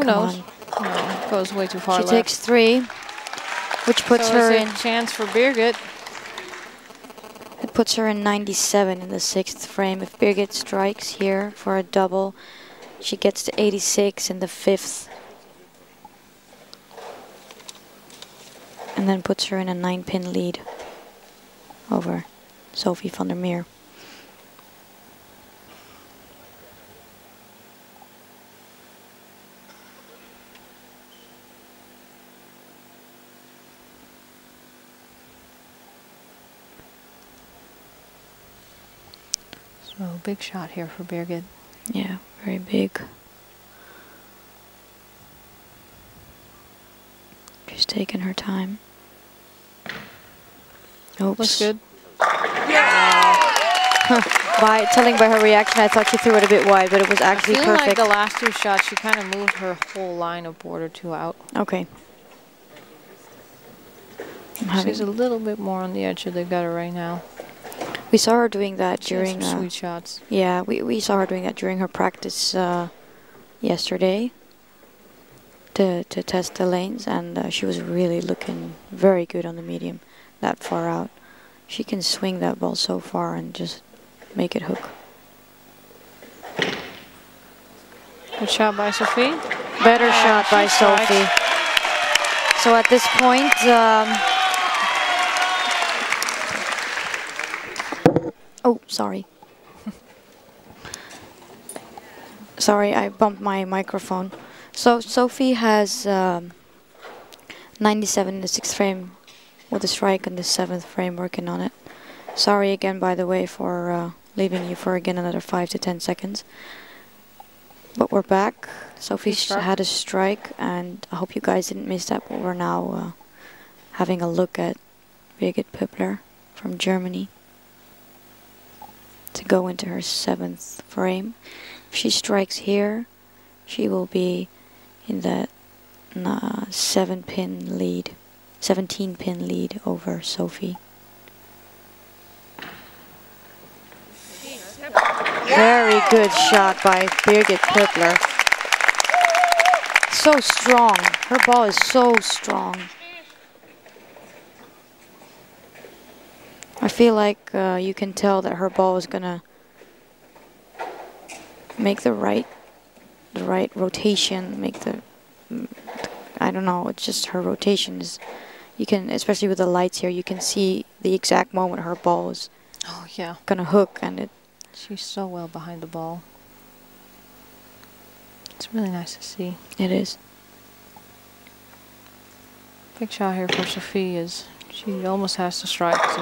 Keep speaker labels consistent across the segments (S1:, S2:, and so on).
S1: Who knows? No, goes way too far
S2: She
S1: left.
S2: takes 3, which puts
S1: so
S2: her
S1: it's
S2: in
S1: a chance for Birgit.
S2: It puts her in 97 in the 6th frame. If Birgit strikes here for a double, she gets to 86 in the 5th. And then puts her in a 9-pin lead over Sophie van der Meer.
S1: So big shot here for Birgit.
S2: Yeah, very big. She's taking her time. Oops.
S1: Looks good.
S2: Telling by her reaction, I thought she threw it a bit wide, but it was actually
S1: I feel
S2: perfect.
S1: like the last 2 shots, she kind of moved her whole line of board or 2 out.
S2: Okay.
S1: She's a little bit more on the edge of the gutter right now.
S2: We saw her doing that
S1: She has
S2: during
S1: some sweet shots.
S2: Yeah, we saw her doing that during her practice yesterday to test the lanes, and she was really looking very good on the medium that far out. She can swing that ball so far and just make it hook.
S1: Good shot by Sophie.
S2: Better shot by Sophie. So at this point, oh, sorry. Sorry, I bumped my microphone. So Sophie has 97 in the 6th frame with a strike in the 7th frame working on it. Sorry again, by the way, for leaving you for again another 5 to 10 seconds. But we're back. Sophie's had a strike, and I hope you guys didn't miss that, but we're now having a look at Birgit Pöppler from Germany to go into her 7th frame. If she strikes here, she will be in the 17-pin lead over Sophie. Very good shot by Birgit Pöppler. So strong. Her ball is so strong. I feel like you can tell that her ball is gonna make the right rotation, make the I don't know, it's just her rotation is, you can, especially with the lights here, you can see the exact moment her ball is gonna hook, and
S1: she's so well behind the ball. It's really nice to see.
S2: It is.
S1: Big shot here for Sophie is she almost has to strike to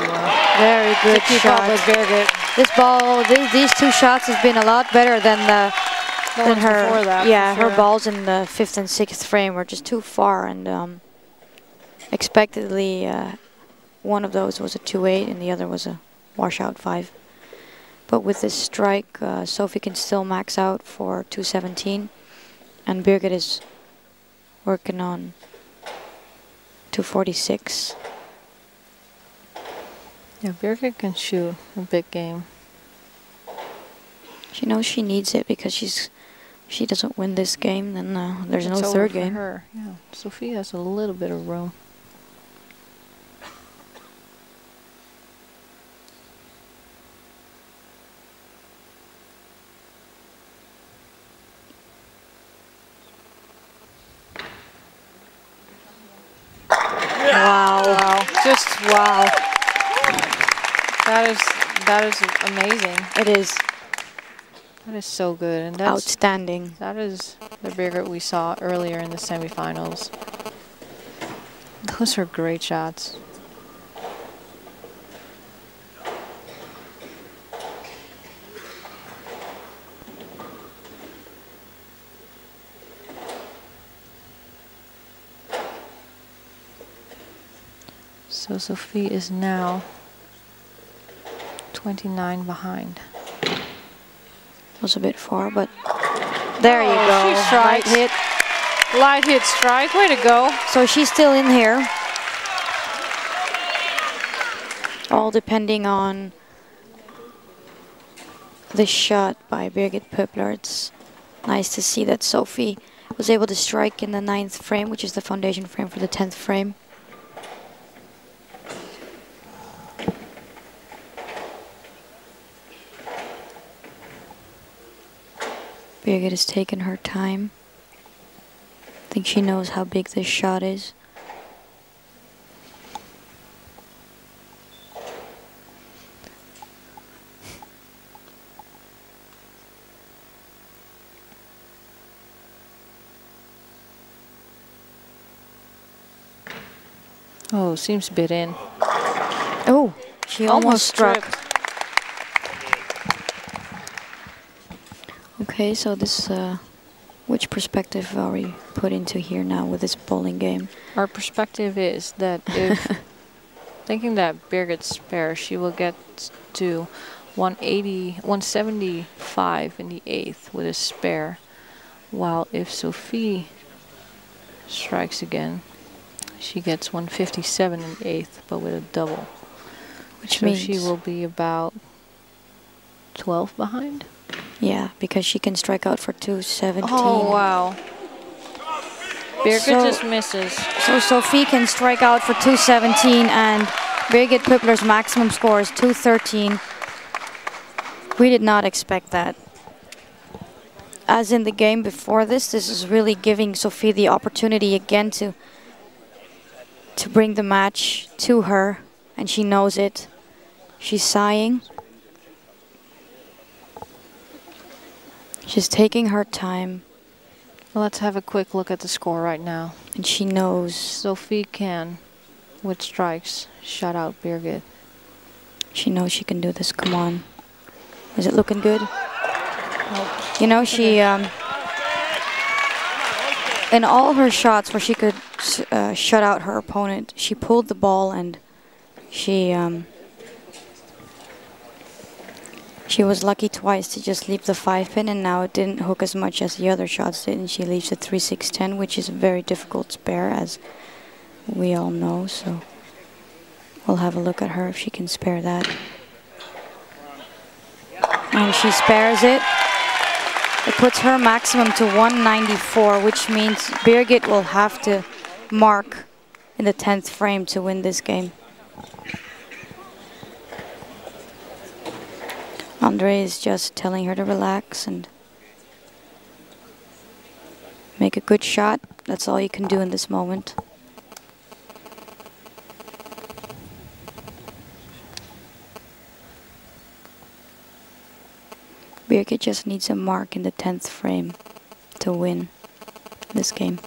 S2: very good
S1: keep
S2: shot.
S1: up with Birgit.
S2: This ball, these 2 shots has been a lot better than her.
S1: That,
S2: yeah,
S1: sure.
S2: her balls in the 5th and 6th frame were just too far, and expectedly one of those was a 2-8 and the other was a washout 5. But with this strike, Sophie can still max out for 217, and Birgit is working on 246.
S1: Yeah, Birgit can shoot a big game.
S2: She knows she needs it, because she doesn't win this game, then there's no
S1: over
S2: 3rd
S1: for
S2: game.
S1: her. Yeah, Sophie has a little bit of room.
S2: Wow.
S1: Wow. Just wow. That is amazing.
S2: It is.
S1: That is so good. And that's
S2: outstanding.
S1: That is the Birgit we saw earlier in the semifinals. Those are great shots. So Sophie is now 29 behind.
S2: Was a bit far, but there you go.
S1: She strikes.
S2: Light hit.
S1: Light hit strike. Way to go.
S2: So she's still in here. All depending on the shot by Birgit Pöppler. It's nice to see that Sophie Was able to strike in the 9th frame, which is the foundation frame for the 10th frame. Birgit has taken her time. I think she knows how big this shot is.
S1: Oh, seems a bit in.
S2: Oh, she almost struck.
S1: Stripped.
S2: Okay, so this, which perspective are we put into here now with this bowling game?
S1: Our perspective is that if thinking that Birgit spares, she will get to 180, 175 in the 8th with a spare, while if Sophie strikes again, she gets 157 in the 8th, but with a double.
S2: Which
S1: so
S2: means
S1: she will be about 12 behind.
S2: Yeah, because she can strike out for 217.
S1: Oh, wow. Birgit just misses.
S2: So Sophie can strike out for 217 and Birgit Püppler's maximum score is 213. We did not expect that. As in the game before this is really giving Sophie the opportunity again to bring the match to her, and she knows it. She's sighing. She's taking her time.
S1: Well, let's have a quick look at the score right now.
S2: And she knows.
S1: Sophie can, with strikes, shut out Birgit.
S2: She knows she can do this. Come on. Is it looking good?
S1: Nope.
S2: You know, she, in all her shots where she could shut out her opponent, she pulled the ball and she was lucky twice to just leave the 5-pin, and now it didn't hook as much as the other shots did, and she leaves the 3-6-10, which is a very difficult spare, as we all know. So we'll have a look at her if she can spare that. And she spares it. It puts her maximum to 194, which means Birgit will have to mark in the 10th frame to win this game. Andre is just telling her to relax and make a good shot. That's all you can do in this moment. Birgit just needs a mark in the 10th frame to win this game.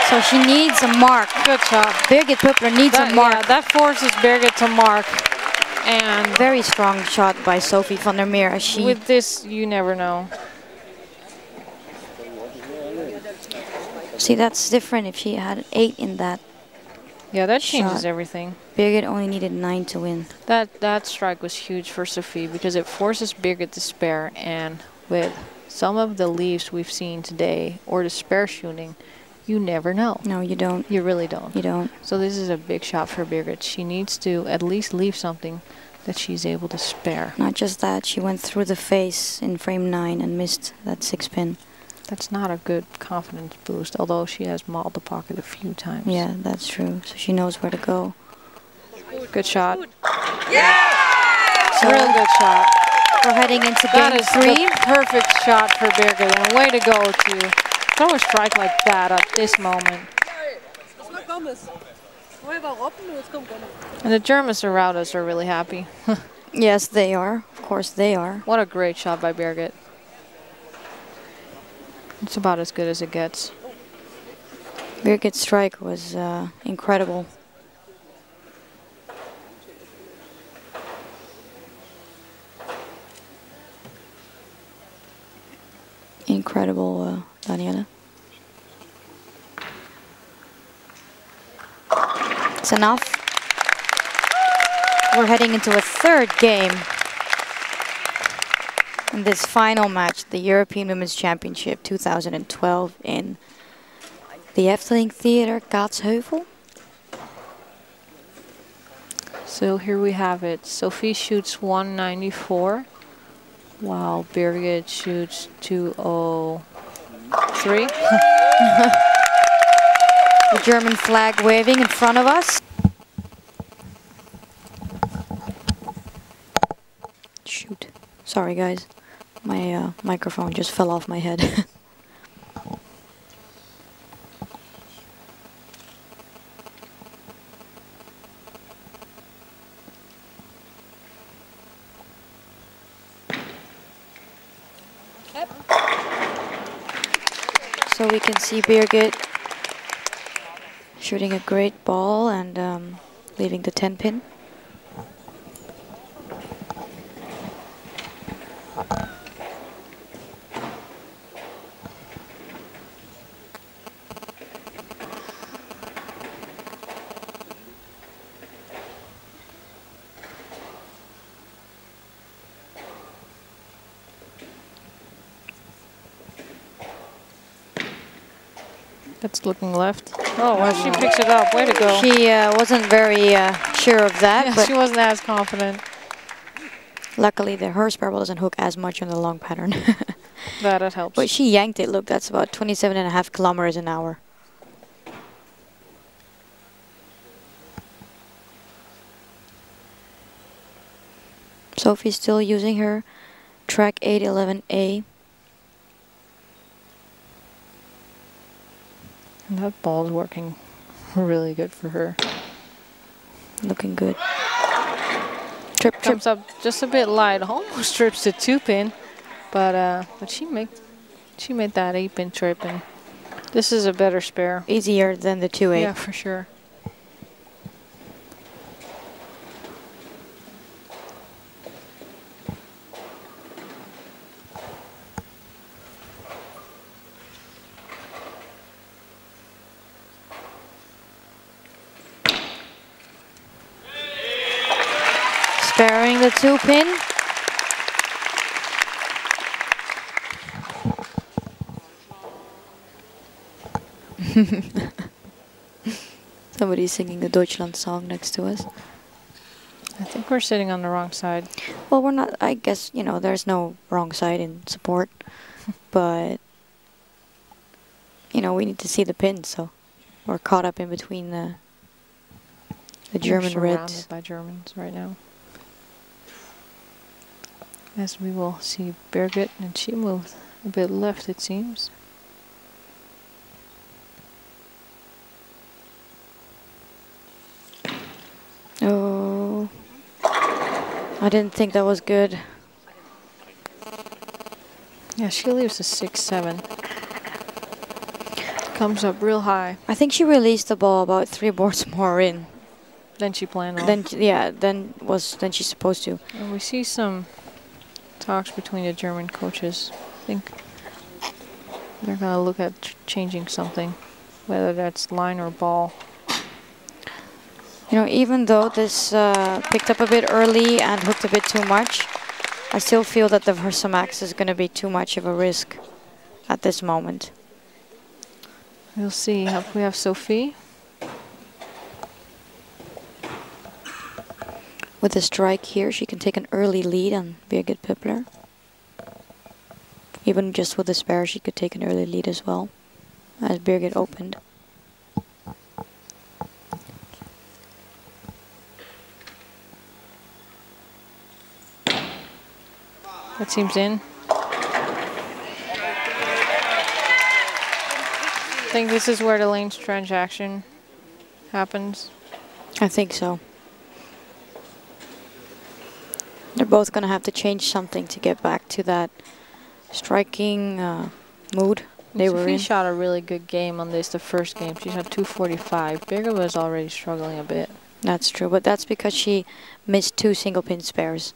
S2: So she needs a mark.
S1: Good shot.
S2: Birgit Püppler needs a mark.
S1: Yeah, that forces Birgit to mark. And
S2: very strong shot by Sophie van der Meer.
S1: With this, you never know.
S2: See, that's different if she had an 8 in that.
S1: Yeah, that changes everything.
S2: Birgit only needed 9 to win.
S1: That strike was huge for Sophie because it forces Birgit to spare, and with some of the leaves we've seen today or the spare shooting, you never know.
S2: No, you don't.
S1: You really don't.
S2: You don't.
S1: So this is a big shot for Birgit. She needs to at least leave something that she's able to spare.
S2: Not just that, she went through the face in frame 9 and missed that 6-pin.
S1: That's not a good confidence boost, although she has mauled the pocket a few times.
S2: Yeah, that's true. So she knows where to go.
S1: Good shot.
S3: Yeah!
S2: So
S1: really good shot.
S2: We're heading into
S1: that
S2: game
S1: is
S2: 3.
S1: The perfect shot for Birgit, and way to go to throw a strike like that at this moment. And the Germans around us are really happy.
S2: Yes, they are. Of course they are.
S1: What a great shot by Birgit. It's about as good as it gets.
S2: Birgit's strike was incredible. Incredible, Daniela. It's enough. We're heading into a third game in this final match, the European Women's Championship 2012 in the Efteling Theater, Kaatsheuvel.
S1: So here we have it. Sophie shoots 194, while Birgit shoots 203.
S2: The German flag waving in front of us. Shoot. Sorry guys. My microphone just fell off my head. So we can see Birgit shooting a great ball and leaving the 10 pin.
S1: That's looking left. Oh, well, she picks it up. Way to go.
S2: She wasn't very sure of that,
S1: Yeah,
S2: but
S1: she wasn't as confident.
S2: luckily her spare ball doesn't hook as much on the long pattern.
S1: That helps.
S2: But she yanked it. Look, that's about 27.5 kilometers an hour. Sophie's still using her track 811A.
S1: And that ball's working really good for her.
S2: Looking good. Trip, trip.
S1: Comes up just a bit light, almost trips the 2-pin, but she made that 8-pin trip, and this is a better spare.
S2: Easier than the 2-8.
S1: Yeah, for sure.
S2: Sparing the 2-pin. Somebody's singing the Deutschland song next to us.
S1: I think we're sitting on the wrong side.
S2: Well, we're not. I guess, you know, there's no wrong side in support. But, you know, we need to see the pins, so we're caught up in between the German
S1: We're
S2: reds.
S1: surrounded by Germans right now. As we will see Birgit, and she moved a bit left, it seems.
S2: Oh, I didn't think that was good.
S1: Yeah, she leaves a 6-7. Comes up real high.
S2: I think she released the ball about 3 boards more in.
S1: Then she planned on.
S2: Than she's supposed to.
S1: And we see some talks between the German coaches. I think they're going to look at changing something, whether that's line or ball.
S2: You know, even though this picked up a bit early and hooked a bit too much, I still feel that the Versamax is going to be too much of a risk at this moment.
S1: We'll see. We have Sophie.
S2: With a strike here, she can take an early lead on Birgit Pippler. Even just with a spare, she could take an early lead as well, as Birgit opened.
S1: That seems in. I think this is where the lanes transaction happens.
S2: I think so. They're both going to have to change something to get back to that striking mood they were
S1: Sophie
S2: in.
S1: shot a really good game on this, the first game. She shot 245. Birgit was already struggling a bit.
S2: That's true, but that's because she missed 2 single pin spares.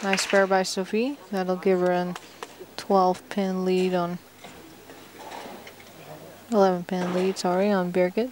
S1: Nice spare by Sophie. That'll give her a 12-pin lead on 11-pin lead, sorry, on Birgit.